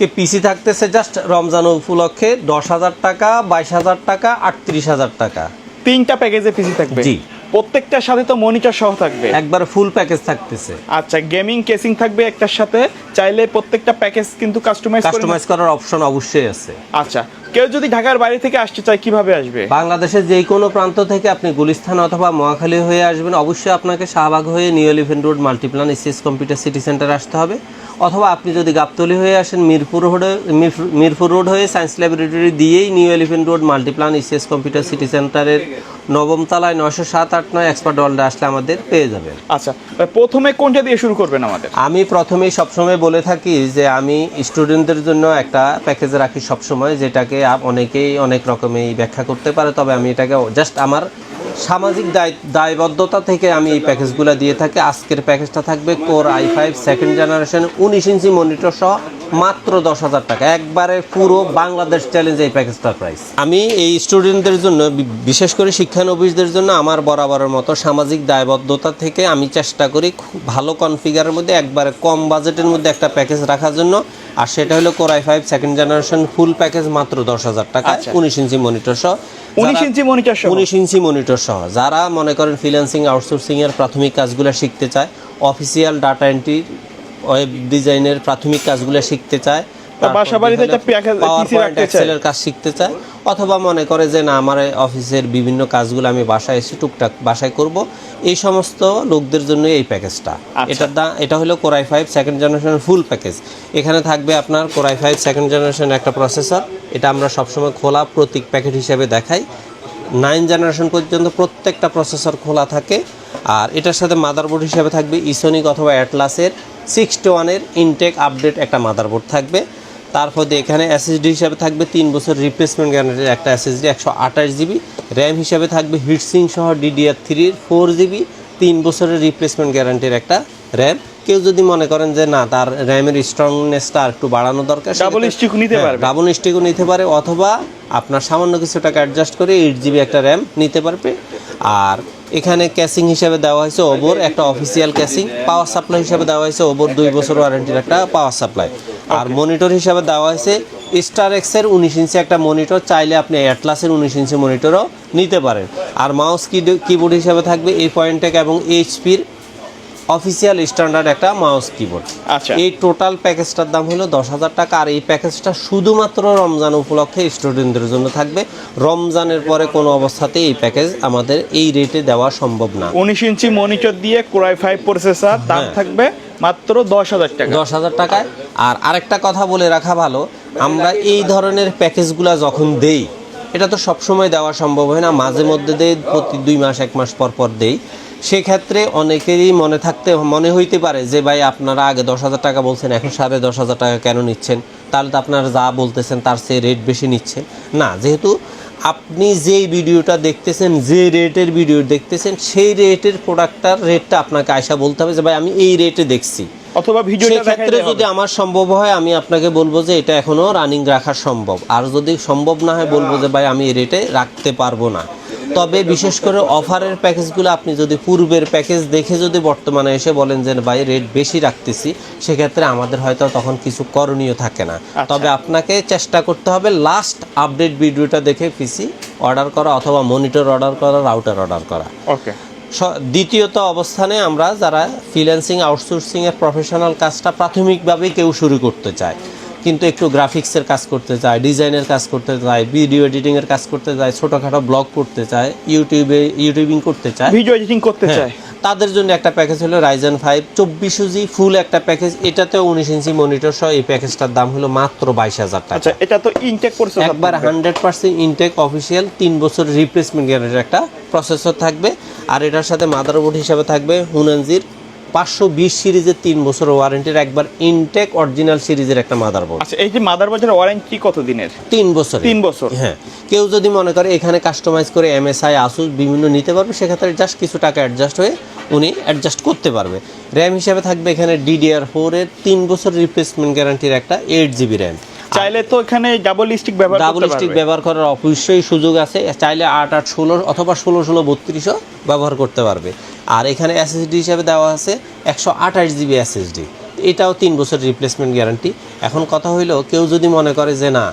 আজকে পিসি থাকতেছে জাস্ট রমজান উপলক্ষে 10,000 টাকা, 22,000 টাকা, 38,000 টাকা। 3টা প্যাকেজে পিসি থাকবে। জি। প্রত্যেকটার সাথে তো মনিটর সহ থাকবে। একবার ফুল প্যাকেজ থাকতেছে। আচ্ছা, গেমিং কেসিং থাকবে একটার সাথে। চাইলে প্রত্যেকটা প্যাকেজ কিন্তু কাস্টমাইজ করার অপশন অবশ্যই আছে। আচ্ছা, কেউ যদি ঢাকার বাইরে থেকে আসতে চায় কিভাবে আসবে? বাংলাদেশের যে কোনো প্রান্ত থেকে আপনি গুলিস্তান অথবা মহাখালী হয়ে আসবেন, অবশ্যই আপনাকে শাহবাগ হয়ে new elephant road Multiplan SS computer city সেন্টারে আসতে হবে। অথবা আপনি যদি গাবতলী হয়ে আসেন মিরপুর রোড হয়ে সায়েন্স ল্যাবরেটরি দিয়েই new elephant road Multiplan SS computer city সেন্টারের 9ম তলায় 907-8-9 এক্সপার্ট ওয়ার্ল্ডে আসলে আমাদের পেয়ে যাবেন। আচ্ছা, প্রথমে কোনটা দিয়ে শুরু করবেন আমাদের? আমি প্রথমেই সবসময় বলে থাকি যে আমি স্টুডেন্টদের জন্য একটা প্যাকেজ রাখি সবসময়, যেটাকে অনেকেই অনেক রকমেই ব্যাখ্যা করতে পারে, তবে আমি এটাকে জাস্ট আমার সামাজিক দায়বদ্ধতা থেকে আমি এই প্যাকেজগুলো দিয়ে থাকি। আজকের প্যাকেজটা থাকবে core i5 second generation 19 inch monitor সহ মাত্র 10,000 টাকা। একবারে পুরো বাংলাদেশ চ্যালেঞ্জ এই প্যাকেজটার প্রাইস। আমি এই স্টুডেন্টদের জন্য, বিশেষ করে শিক্ষানবিশদের জন্য আমার বরাবরের মতো সামাজিক দায়বদ্ধতা থেকে আমি চেষ্টা করি খুব ভালো কনফিগারের মধ্যে একবারে কম বাজেটের মধ্যে একটা প্যাকেজ রাখার জন্য। আর সেটা হলো core i5 second generation full package মাত্র 10,000 টাকা, 19 ইঞ্চি মনিটর সহ। 19 ইঞ্চি মনিটর সহ যারা মনে করেন ফ্রিল্যান্সিং আউটসোর্সিং এর প্রাথমিক কাজগুলো শিখতে চায়, অফিসিয়াল ডাটা এন্ট্রি, ওয়েব ডিজাইনের প্রাথমিক কাজগুলো শিখতে চায়, এক্সেলের কাজ শিখতে চায়, অথবা মনে করে যে না আমার অফিসের বিভিন্ন কাজগুলো আমি বাসায় এসে টুকটাক বাসায় করব, এই সমস্ত লোকদের জন্য এই প্যাকেজটা। এটার দাম, এটা হলো core i5 second generation full package. এখানে থাকবে আপনার কোর i5 সেকেন্ড জেনারেশন একটা প্রসেসর, এটা আমরা সবসময় খোলা প্রতীক প্যাকেট হিসেবে দেখাই। 9 জেনারেশন পর্যন্ত প্রত্যেকটা প্রসেসর খোলা থাকে। আর এটার সাথে মাদারবোর্ড হিসেবে থাকবে ইসোনিক অথবা অ্যাটলাসের 61-এর ইনটেক আপডেট একটা মাদারবোর্ড থাকবে। তারপর এখানে এসএসডি হিসাবে থাকবে 3 বছর রিপ্লেসমেন্ট গ্যারান্টির একটা এসএসডি 128 জিবি। র্যাম হিসাবে থাকবে হিটসিং সহ DDR3 4 জিবি, 3 বছরের রিপ্লেসমেন্ট গ্যারান্টির একটা র্যাম। কেউ যদি মনে করেন যে না তার র্যামের স্ট্রংনেসটা একটু বাড়ানো দরকার, ডাবল স্টিকও নিতে পারে, অথবা আপনার সামান্য কিছু টাকা অ্যাডজাস্ট করে 8 জিবি একটা র্যাম নিতে পারবে। আর এখানে ক্যাসিং হিসাবে দেওয়া হয়েছে ওভোর একটা অফিসিয়াল ক্যাসিং। পাওয়ার সাপ্লাই হিসাবে দেওয়া হয়েছে ওভোর 2 বছর ওয়ারেন্টির একটা পাওয়ার সাপ্লাই। আর মনিটর হিসাবে দেওয়া হয়েছে স্টার এক্সের 19 ইঞ্চি একটা মনিটর, চাইলে আপনি অ্যাটলাসের 19 ইঞ্চি মনিটরও নিতে পারেন। আর মাউস কিবোর্ড হিসাবে থাকবে এই পয়েন্টেক এবং এইচপির অফিসিয়াল স্ট্যান্ডার্ড একটা মাউস কিবোর্ড। আচ্ছা, এই টোটাল প্যাকেজটার দাম হলো 10,000 টাকা। আর এই প্যাকেজটা শুধুমাত্র রমজান উপলক্ষে স্টুডেন্টদের জন্য থাকবে। রমজানের পরে কোনো অবস্থাতেই এই প্যাকেজ আমাদের এই রেটে দেওয়া সম্ভব না। 19 ইঞ্চি মনিটর দিয়ে কোর i5 প্রসেসর, দাম থাকবে মাত্র 10,000 টাকা। 10,000 টাকায়। আর আরেকটা কথা বলে রাখা ভালো, আমরা এই ধরনের প্যাকেজগুলো যখন দেই, এটা তো সবসময় দেওয়া সম্ভব হয় না, মাঝে মধ্যে দেই, প্রতি 2 মাস 1 মাস পর পর দেই। সেক্ষেত্রে অনেকেরই মনে হইতে পারে যে ভাই আপনারা আগে 10,000 টাকা বলছেন, এখন 10,500 টাকা কেন নিচ্ছেন? তাহলে তো আপনারা যা বলতেছেন তার চেয়ে রেট বেশি নিচ্ছেন না। যেহেতু আপনি যেই ভিডিওটা দেখতেছেন, যে রেটের ভিডিও দেখতেছেন, সেই রেটের প্রোডাক্টটার রেটটা আপনাকে আয়সা বলতে হবে যে ভাই আমি এই রেটে দেখছি, অথবা ভিডিওটা ক্ষেত্রে যদি আমার সম্ভব হয় আমি আপনাকে বলবো যে এটা এখনো রানিং রাখা সম্ভব। আর যদি সম্ভব না হয় বলবো যে ভাই আমি এই রেটে রাখতে পারবো না। তবে বিশেষ করে অফারের প্যাকেজগুলো আপনি যদি পূর্বের প্যাকেজ দেখে যদি বর্তমানে এসে বলেন যে ভাই রেট বেশি রাখতেছি, সেক্ষেত্রে আমাদের হয়তো তখন কিছু করণীয় থাকে না। তবে আপনাকে চেষ্টা করতে হবে লাস্ট আপডেট ভিডিওটা দেখে পিসি অর্ডার করা, অথবা মনিটর অর্ডার করা, রাউটার অর্ডার করা। ওকে। দ্বিতীয়ত অবস্থানে আমরা যারা ফ্রিল্যান্সিং আউটসোর্সিংয়ের প্রফেশনাল কাজটা প্রাথমিকভাবে কেউ শুরু করতে চায়, কিন্তু একটু গ্রাফিক্সের কাজ করতে চায়, ডিজাইনের কাজ করতে চায়, ভিডিও এডিটিংয়ের কাজ করতে চায়, ছোটোখাটো ব্লগ করতে চায়, ইউটিউবিং করতে চায়, ভিডিও এডিটিং করতে চায়, তাদের জন্য একটা প্যাকেজ হলো Ryzen 5 24 জি ফুল একটা প্যাকেজ। এটাতেও 19 ইঞ্চি মনিটর সহ এই প্যাকেজটার দাম হলো মাত্র 22,000 টাকা। আচ্ছা, এটা তো ইনটেক প্রসেসর, একবার 100% ইনটেক অফিসিয়াল 3 বছর রিপ্লেসমেন্ট গ্যারান্টির একটা প্রসেসর থাকবে। আর এটার সাথে মাদারবোর্ড হিসাবে থাকবে হুনানজির 520 সিরিজের 3 বছর ওয়ারেন্টির একবার ইনটেক অরিজিনাল সিরিজের একটা মাদারবোর্ড। আচ্ছা, এই যে মাদারবোর্ডের ওয়ারেন্টি কত দিনের? 3 বছর। 3 বছর। হ্যাঁ, কেউ যদি মনে করে এখানে কাস্টমাইজ করে MSI আসুস বিভিন্ন নিতে পারবে, সেক্ষেত্রে জাস্ট কিছু টাকা অ্যাডজাস্ট হয়ে উনি অ্যাডজাস্ট করতে পারবে। র্যাম হিসাবে থাকবে এখানে DDR4 এর 3 বছর রিপ্লেসমেন্ট গ্যারান্টির একটা 8 জিবি র্যাম। চাইলে তো এখানে ডাবল স্টিক ব্যবহার করার অবশ্যই সুযোগ আছে। চাইলে 8/8/16 অথবা 16/16/32 ব্যবহার করতে পারবে। আর এখানে এসএসডি হিসাবে দেওয়া আছে 128 জিবি এসএসডি। এটাও 3 বছর রিপ্লেসমেন্ট গ্যারান্টি। এখন কথা হইলো কেউ যদি মনে করে যে না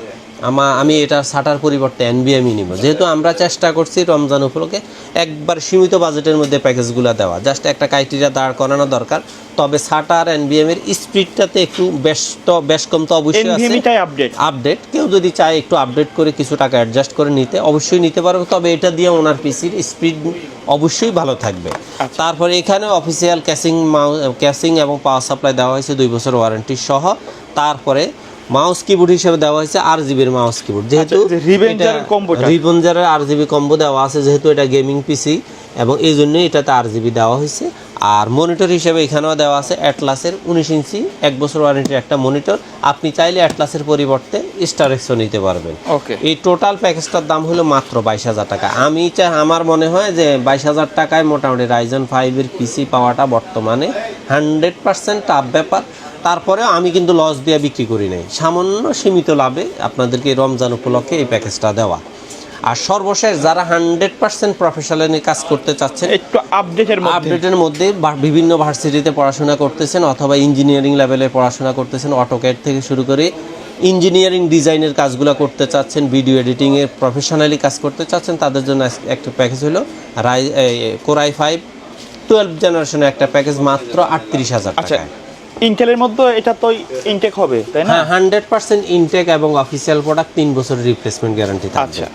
আমি এটা শাটার পরিবর্তে এনবিএমই নিব, যেহেতু আমরা চেষ্টা করছি রমজান উপলক্ষে একবার সীমিত বাজেটের মধ্যে প্যাকেজগুলো দেওয়া, জাস্ট একটা ক্রাইটেরিয়া দাঁড় করানো দরকার। তবে শাটার এনবিএম এর স্পিডটাতে একটু বেশ কম তো অবশ্যই আছে, আপডেট কেউ যদি চায় একটু আপডেট করে কিছু টাকা অ্যাডজাস্ট করে নিতে অবশ্যই নিতে পারবে, তবে এটা দিয়ে ওনার পিসির স্পিড অবশ্যই ভালো থাকবে। তারপরে এখানে অফিসিয়াল ক্যাসিং এবং পাওয়ার সাপ্লাই দেওয়া হয়েছে 2 বছর ওয়ারেন্টি সহ। তারপরে মাউস কিবোর্ড হিসেবে দেওয়া হয়েছে আরজিবির মাউস কিবোর্ড, যেহেতু রিভেঞ্জারের আরজিবি কম্বো দেওয়া আছে, যেহেতু এটা গেমিং পিসি এবং এই জন্যই এটাতে আরজিবি দেওয়া হয়েছে। আর মনিটর হিসেবে এখানেও দেওয়া আছে অ্যাটলাসের 19 ইঞ্চি 1 বছর ওয়ারেন্টির একটা মনিটর। আপনি চাইলে অ্যাটলাসের পরিবর্তে স্টারেক্সও নিতে পারবেন। এই টোটাল প্যাকেজটার দাম হলো মাত্র 22,000 টাকা। আমার মনে হয় যে 22,000 টাকায় মোটামুটি রাইজেন 5 এর পিসি পাওয়াটা বর্তমানে 100% টাফ ব্যাপার। তারপরে আমি কিন্তু লস দিয়ে বিক্রি করি নাই, সামান্য সীমিত লাভে আপনাদেরকে রমজান উপলক্ষে এই প্যাকেজটা দেওয়া। আর সর্বশেষ যারা 100% প্রফেশনালি কাজ করতে চাচ্ছেন, একটু আপডেটের মধ্যে বিভিন্ন ভার্সিটিতে পড়াশোনা করতেছেন অথবা ইঞ্জিনিয়ারিং লেভেলে পড়াশোনা করতেছেন, অটোক্যাড থেকে শুরু করে ইঞ্জিনিয়ারিং ডিজাইনের কাজগুলো করতে চাচ্ছেন, ভিডিও এডিটিংয়ে প্রফেশনালি কাজ করতে চাচ্ছেন, তাদের জন্য একটা প্যাকেজ হলো Core i5 12 জেনারেশনের একটা প্যাকেজ মাত্র 38,000 টাকা। ইন্টেলের মধ্যে এটা তো ইনটেক হবে, তাই না? হ্যাঁ, 100% ইনটেক এবং অফিসিয়াল প্রোডাক্ট 3 বছরের রিপ্লেসমেন্ট গ্যারান্টি থাকবে।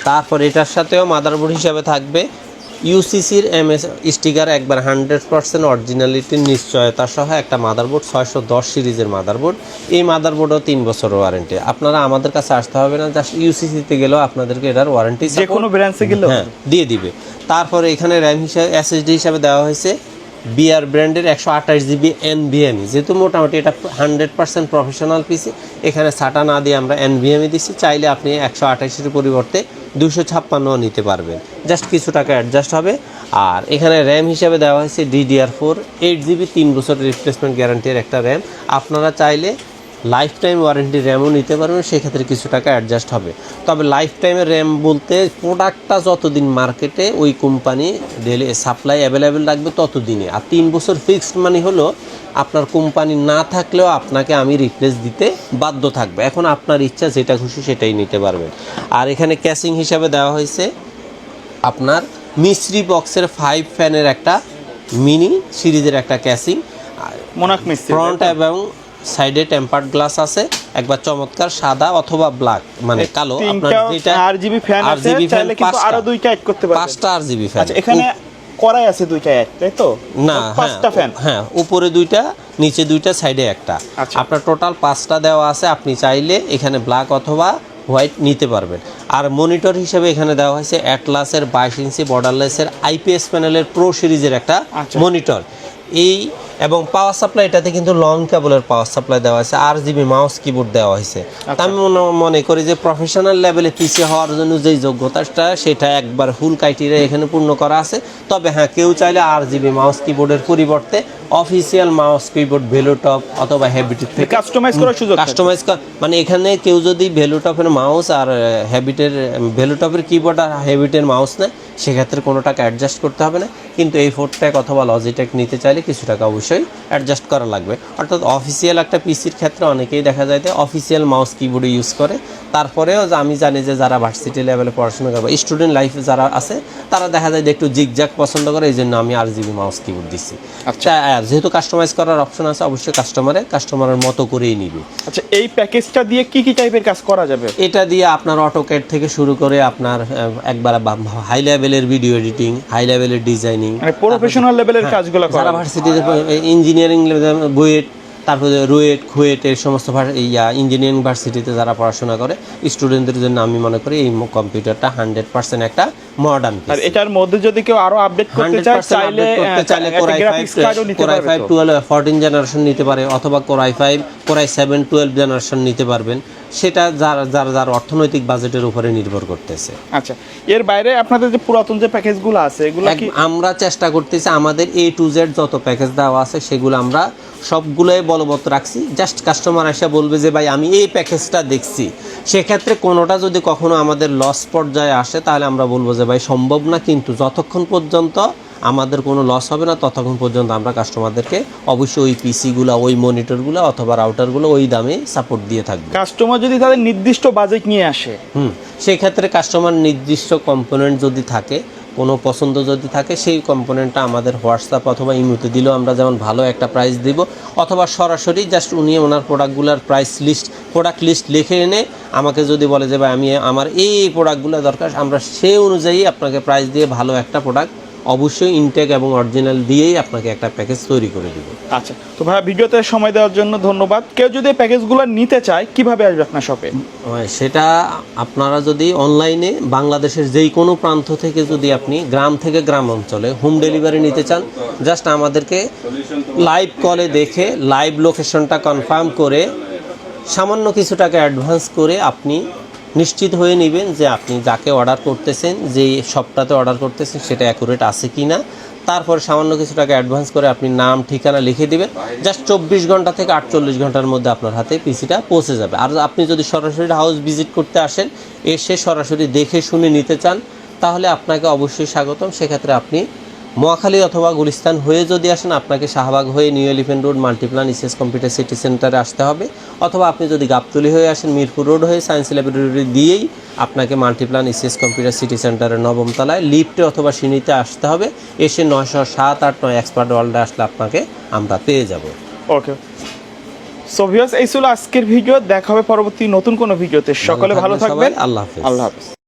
তারপর এটার সাথেও মাদারবোর্ড হিসাবে থাকবে ইউসিসির এমএস স্টিকার, একবার 100% অরিজিনালিটির নিশ্চয়তা সহ একটা মাদারবোর্ড, 610 সিরিজের মাদারবোর্ড। এই মাদারবোর্ডও 3 বছর ওয়ারেন্টি। আপনারা আমাদের কাছে আসতে হবে না, জাস্ট ইউসিসিতে গেলেও আপনাদেরকে এটার ওয়ারেন্টি যে কোনো ব্র্যান্ডে গেলেও দিয়ে দিবে। তারপরে এখানে র্যাম হিসাবে এসএসডি হিসাবে দেওয়া হয়েছে বিআর ব্র্যান্ডের 128 জিবি এনভিএমই, যেহেতু মোটামুটি এটা 100% প্রফেশনাল পিসি, এখানে সাটা না দিয়ে আমরা এনভিএমই দিচ্ছি। চাইলে আপনি 128-এর পরিবর্তে 256 নিতে পারবেন, জাস্ট কিছু টাকা অ্যাডজাস্ট হবে। আর এখানে র্যাম হিসাবে দেওয়া হয়েছে DDR4 8 জিবি 3 বছর রিপ্লেসমেন্ট গ্যারান্টির একটা র্যাম। আপনারা চাইলে লাইফ টাইম ওয়ারেন্টি র্যামও নিতে পারবেন, সেক্ষেত্রে কিছু টাকা অ্যাডজাস্ট হবে। তবে লাইফ টাইমের র্যাম বলতে প্রোডাক্টটা যতদিন মার্কেটে ওই কোম্পানি ডেলি সাপ্লাই অ্যাভেলেবেল রাখবে ততদিনে। আর 3 বছর ফিক্সড মানে হলো আপনার কোম্পানি না থাকলেও আপনাকে আমি রিপ্লেস দিতে বাধ্য থাকবে। এখন আপনার ইচ্ছা যেটা খুশি সেটাই নিতে পারবেন। আর এখানে ক্যাসিং হিসাবে দেওয়া হয়েছে আপনার মিস্ত্রি বক্সের 5 ফ্যানের একটা মিনি সিরিজের একটা ক্যাসিং, মোনাক মিস্ত্রি ফ্রন্ট এবং সাইডে টেম্পার্ড গ্লাস আছে, একবার চমৎকার সাদা অথবা ব্ল্যাক মানে কালো। আপনার যেটা আরজিবি ফ্যান আছে, চাইলে কিন্তু আরো দুইটা অ্যাড করতে পারবেন, 5টা আরজিবি ফ্যান। আচ্ছা, এখানে করাই আছে দুইটা অ্যাড, তাই তো? না, 5টা ফ্যান, হ্যাঁ, উপরে 2টা নিচে 2টা সাইডে একটা, আপনার টোটাল 5টা দেওয়া আছে। আপনি চাইলে এখানে ব্ল্যাক অথবা হোয়াইট নিতে পারবেন। আর মনিটর হিসেবে এখানে দেওয়া হয়েছে অ্যাটলাসের 22 ইঞ্চি বর্ডারলেসের আইপিএস প্যানেলের প্রো সিরিজের একটা মনিটর। এই এবং পাওয়ার সাপ্লাই, এটাতে কিন্তু লং কেবলের পাওয়ার সাপ্লাই দেওয়া হয়েছে, RGB মাউস কিবোর্ড দেওয়া হয়েছে। আমি মনে করি যে প্রফেশনাল লেভেলে পিসি হওয়ার জন্য যেই যোগ্যতাটা সেটা একবার ফুল ক্রাইটেরিয়া এখানে পূর্ণ করা আছে। তবে হ্যাঁ, কেউ চাইলে RGB মাউস কিবোর্ডের পরিবর্তে অফিসিয়াল মাউস কিবোর্ড ভেলুটপ অথবা হ্যাবিটের থেকে কাস্টমাইজ করার সুযোগ, মানে এখানে কেউ যদি ভেলুটপের মাউস আর হ্যাবিটের ভেলুটপের কিবোর্ড আর হ্যাবিটের মাউস নেয়, সেক্ষেত্রে কোনো টাকা অ্যাডজাস্ট করতে হবে না। কিন্তু এই ফোর্টেক অথবা লজিটেক নিতে চাইলে কিছু টাকা অবশ্যই অ্যাডজাস্ট করা লাগবে। অর্থাৎ অফিসিয়াল একটা পিসির ক্ষেত্রে অনেকেই দেখা যায় যে অফিসিয়াল মাউস কিবোর্ড ইউজ করে। তারপরেও আমি জানি যে যারা ভার্সিটি লেভেলে পড়াশোনা করবে, স্টুডেন্ট লাইফে যারা আছে, তারা দেখা যায় যে একটু জিগজ্যাগ পছন্দ করে, এই জন্য আমি RGB মাউস কিবোর্ড দিচ্ছি। আচ্ছা, যেহেতু কাস্টমাইজ করার অপশন আছে, অবশ্যই কাস্টমারের মতো করেই নিবে। আচ্ছা, এই প্যাকেজটা দিয়ে কি কি টাইপের কাজ করা যাবে? এটা দিয়ে আপনার অটোক্যাড থেকে শুরু করে আপনার একবার হাই লেভেলের ভিডিও এডিটিং, হাই লেভেলের ডিজাইনিং, মানে প্রফেশনাল লেভেলের কাজগুলো করা। যারা ভার্সিটিতে ইঞ্জিনিয়ারিং বুয়েট, তারপরে রুয়েট, খুয়েট, এই সমস্ত ইঞ্জিনিয়ারিং ভার্সিটিতে যারা পড়াশোনা করে স্টুডেন্টদের জন্য আমি মনে করি এই কম্পিউটারটা 100% একটা মডার্ন পিসি। আর এটার মধ্যে যদি কেউ আরো আপডেট করতে চায়, চাইলে Core i5 12 14 জেনারেশন নিতে পারে, অথবা Core i5 Core i7 12 generation নিতে পারবেন। সেটা যার অর্থনৈতিক বাজেটের উপরে নির্ভর করতেছে। আচ্ছা, এর বাইরে আপনাদের যে পুরাতন যে প্যাকেজগুলো আছে, এগুলো কি আমরা চেষ্টা করতেছি আমাদের A to Z যত প্যাকেজ দেওয়া আছে সেগুলো আমরা সবগুলোই বলবৎ রাখছি। জাস্ট কাস্টমার এসে বলবে যে ভাই আমি এই প্যাকেজটা দেখছি, সেক্ষেত্রে কোনোটা যদি কখনো আমাদের লস পর্যায়ে আসে, তাহলে আমরা বলবো যে ভাই সম্ভব না, কিন্তু যতক্ষণ পর্যন্ত আমাদের কোনো লস হবে না। ততক্ষণ পর্যন্ত আমরা কাস্টমারদেরকে অবশ্যই ওই পিসিগুলো, ওই মনিটরগুলো অথবা রাউটারগুলো ওই দামে সাপোর্ট দিয়ে থাকবে। কাস্টমার যদি তাদের নির্দিষ্ট বাজেট নিয়ে আসে, সেই ক্ষেত্রে কাস্টমার নির্দিষ্ট কম্পোনেন্ট যদি থাকে, কোনো পছন্দ যদি থাকে, সেই কম্পোনেন্টটা আমাদের হোয়াটসঅ্যাপ অথবা ইমোতে দিলেও আমরা যেমন ভালো একটা প্রাইস দিব, অথবা সরাসরি জাস্ট উনি ওনার প্রোডাক্টগুলোর প্রোডাক্ট লিস্ট লিখে এনে আমাকে যদি বলে যে ভাই আমার এই প্রোডাক্টগুলো দরকার, আমরা সেই অনুযায়ী আপনাকে প্রাইস দিয়ে ভালো একটা প্রোডাক্ট অবশ্যই ইনটেক এবং অরিজিনাল দিয়েই আপনাকে একটা প্যাকেজ তৈরি করে দিব। আচ্ছা, তো ভাই ভিডিওতে সময় দেওয়ার জন্য ধন্যবাদ। কেউ যদি এই প্যাকেজগুলো নিতে চায় কিভাবে আসবে আপনার শপে? সেটা আপনারা যদি অনলাইনে বাংলাদেশের যেই কোনো প্রান্ত থেকে যদি আপনি গ্রাম থেকে গ্রাম অঞ্চলে হোম ডেলিভারি নিতে চান, জাস্ট আমাদেরকে লাইভ কলে দেখে লাইভ লোকেশনটা কনফার্ম করে সামান্য কিছু টাকা অ্যাডভান্স করে আপনি নিশ্চিত হয়ে নেবেন যে আপনি যাকে অর্ডার করতেছেন, যে শপটাতে অর্ডার করতেছেন সেটা অ্যাকুরেট আছে কি না। তারপরে সামান্য কিছু টাকা অ্যাডভান্স করে আপনি নাম ঠিকানা লিখে দিবেন, জাস্ট 24 ঘন্টা থেকে 48 ঘন্টার মধ্যে আপনার হাতে পিসিটা পৌঁছে যাবে। আর আপনি যদি সরাসরি হাউস ভিজিট করতে আসেন, এসে সরাসরি দেখে শুনে নিতে চান, তাহলে আপনাকে অবশ্যই স্বাগতম। সেক্ষেত্রে আপনি মহাখালী অথবা গুলিস্তান হয়ে যদি আসেন, আপনাকে শাহবাগ হয়ে new elephant road Multiplan ECS computer city সেন্টারে আসতে হবে, অথবা আপনি যদি গাবতলী হয়ে আসেন, মিরপুর রোড হয়ে সায়েন্স ল্যাবরেটরি দিয়েই আপনাকে মাল্টিপ্লান ইসিএস কম্পিউটার সিটি সেন্টারের 9ম তলায় লিফটে অথবা সিঁড়িতে আসতে হবে। এসে 907, 8, 9 এক্সপার্ট ওয়ার্ল্ডে আসলে আপনাকে আমরা পেয়ে যাব। ওকে, সো ভিউয়ার্স, এই ছিল আজকের ভিডিও। দেখা হবে পরবর্তী নতুন কোনো ভিডিওতে। সকলে ভালো থাকবেন। আল্লাহ হাফেজ। আল্লাহ হাফেজ।